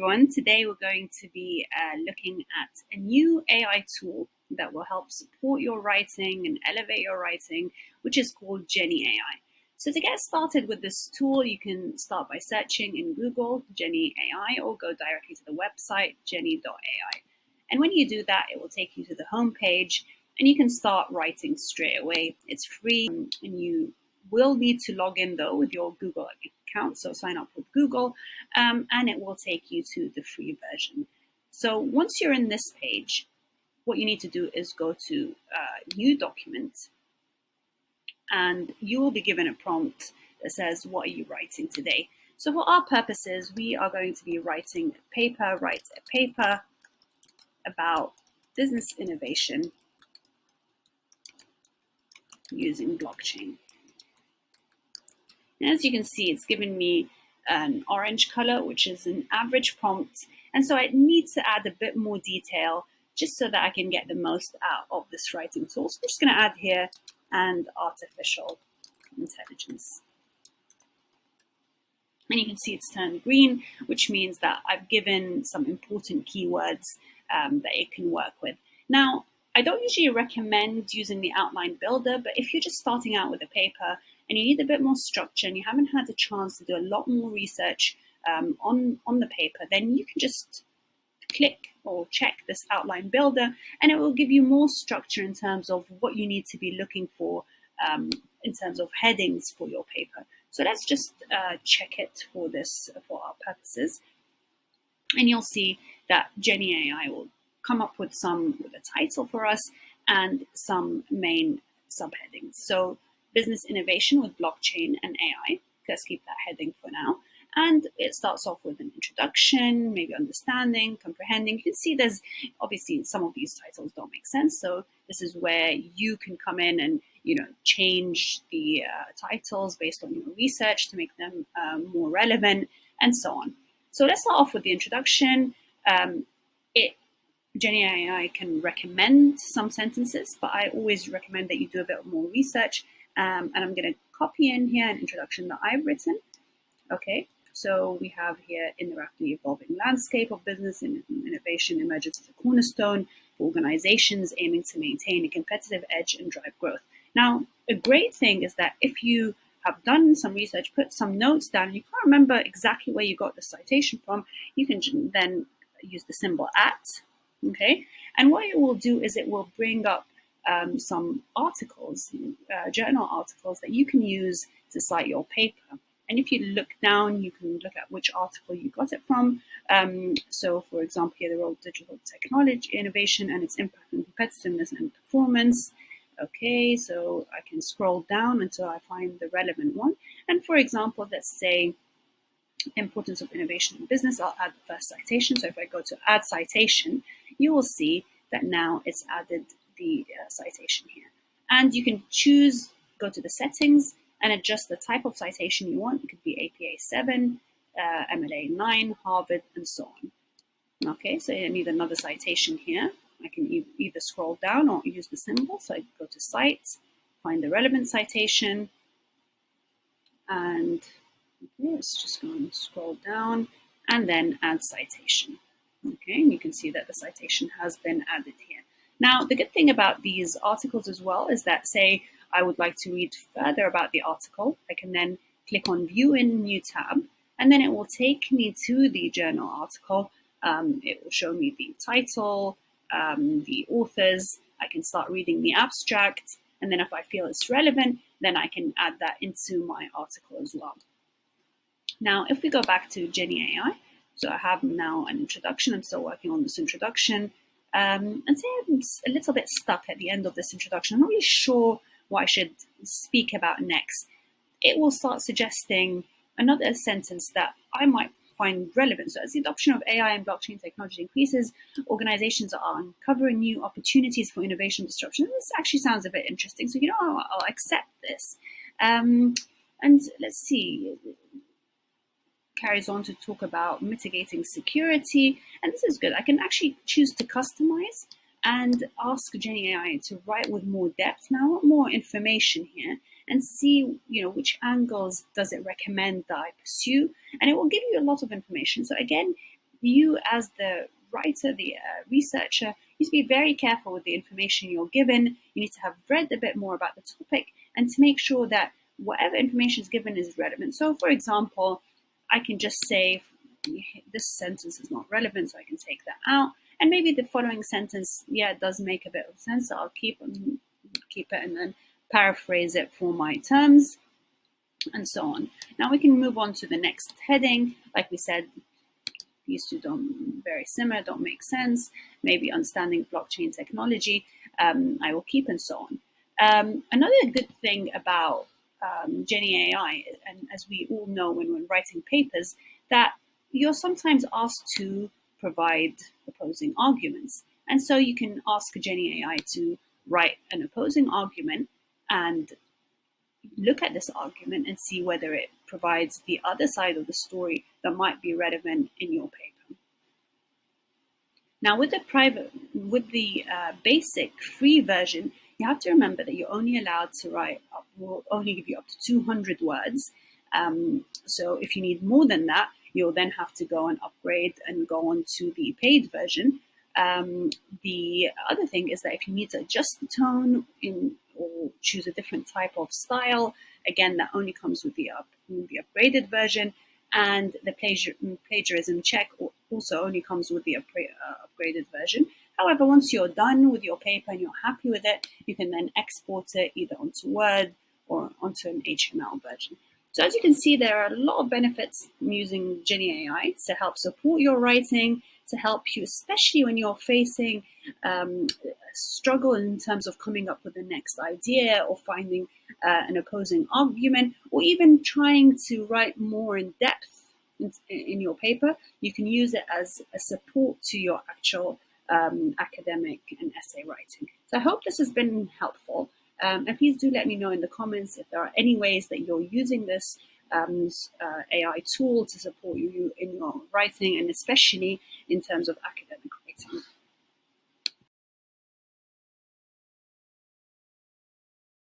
everyone. Today we're going to be looking at a new AI tool that will help support your writing and elevate your writing, which is called Jenni AI. So to get started with this tool, you can start by searching in Google Jenni AI or go directly to the website jenni.ai. And when you do that, it will take you to the home page and you can start writing straight away. It's free and you will need to log in though with your Google account, so sign up with Google, and it will take you to the free version. So once you're in this page, what you need to do is go to New Document, and you will be given a prompt that says, what are you writing today? So for our purposes, we are going to be writing a paper, about business innovation using blockchain. And as you can see, it's given me an orange color, which is an average prompt. And so I need to add a bit more detail just so that I can get the most out of this writing tool. So I'm just going to add here and artificial intelligence. And you can see it's turned green, which means that I've given some important keywords that it can work with. Now, I don't usually recommend using the outline builder, but if you're just starting out with a paper and you need a bit more structure and you haven't had the chance to do a lot more research on the paper, then you can just click or check this outline builder and it will give you more structure in terms of what you need to be looking for in terms of headings for your paper. So let's just check it for this for our purposes. And you'll see that Jenni AI will come up with a title for us and some main subheadings. So business innovation with blockchain and AI. Let's keep that heading for now. And it starts off with an introduction, maybe understanding, comprehending. You can see there's obviously some of these titles don't make sense. So this is where you can come in and change the titles based on your research to make them more relevant and so on. So let's start off with the introduction. Jenni AI can recommend some sentences, but I always recommend that you do a bit more research. And I'm going to copy in here an introduction that I've written. Okay, so we have here, in the rapidly evolving landscape of business and innovation emerges as a cornerstone for organizations aiming to maintain a competitive edge and drive growth. Now, a great thing is that if you have done some research, put some notes down, and you can't remember exactly where you got the citation from, you can then use the symbol at. Okay, and what it will do is it will bring up some articles, journal articles that you can use to cite your paper. And if you look down, you can look at which article you got it from. So, for example, here, the role of digital technology innovation and its impact on competitiveness and performance. Okay, so I can scroll down until I find the relevant one. And for example, let's say importance of innovation in business, I'll add the first citation. So if I go to add citation, you will see that now it's added the citation here. And you can choose, go to the settings and adjust the type of citation you want. It could be APA 7, MLA 9, Harvard, and so on. Okay, so I need another citation here. I can either scroll down or use the symbol. So I go to Cite, find the relevant citation, and okay, let's just go and scroll down and then add citation. Okay, and you can see that the citation has been added here. Now, the good thing about these articles as well is that, say, I would like to read further about the article, I can then click on View in New tab, and then it will take me to the journal article. It will show me the title, the authors. I can start reading the abstract, and then if I feel it's relevant, then I can add that into my article as well. Now, if we go back to Jenni AI, so I have now an introduction. I'm still working on this introduction. And say I'm a little bit stuck at the end of this introduction. I'm not really sure what I should speak about next. It will start suggesting another sentence that I might find relevant. So as the adoption of AI and blockchain technology increases, organizations are uncovering new opportunities for innovation disruption. This actually sounds a bit interesting. So, I'll accept this. And let's see. Carries on to talk about mitigating security, and this is good. I can actually choose to customize and ask Jenni AI to write with more depth now, I want more information here, and see which angles does it recommend that I pursue, and it will give you a lot of information. So again, you as the writer, the researcher, you need to be very careful with the information you're given. You need to have read a bit more about the topic and to make sure that whatever information is given is relevant. So, for example, I can just say this sentence is not relevant, so I can take that out. And maybe the following sentence, yeah, it does make a bit of sense. So I'll keep it and then paraphrase it for my terms and so on. Now we can move on to the next heading. Like we said, these two don't very similar, don't make sense. Maybe understanding blockchain technology, I will keep and so on. Another good thing about Jenni AI, and as we all know when we're writing papers, that you're sometimes asked to provide opposing arguments. And so you can ask Jenni AI to write an opposing argument and look at this argument and see whether it provides the other side of the story that might be relevant in your paper. Now, with the basic free version, you have to remember that you're only allowed to write will only give you up to 200 words. So if you need more than that, you'll then have to go and upgrade and go on to the paid version. The other thing is that if you need to adjust the tone or choose a different type of style, again, that only comes with the upgraded version. And the plagiarism check also only comes with the upgraded version. However, once you're done with your paper and you're happy with it, you can then export it either onto Word or onto an HTML version. So as you can see, there are a lot of benefits using Jenni AI to help support your writing, to help you, especially when you're facing struggle in terms of coming up with the next idea or finding an opposing argument, or even trying to write more in depth in your paper. You can use it as a support to your actual academic and essay writing. So I hope this has been helpful. And please do let me know in the comments if there are any ways that you're using this AI tool to support you in your writing, and especially in terms of academic writing.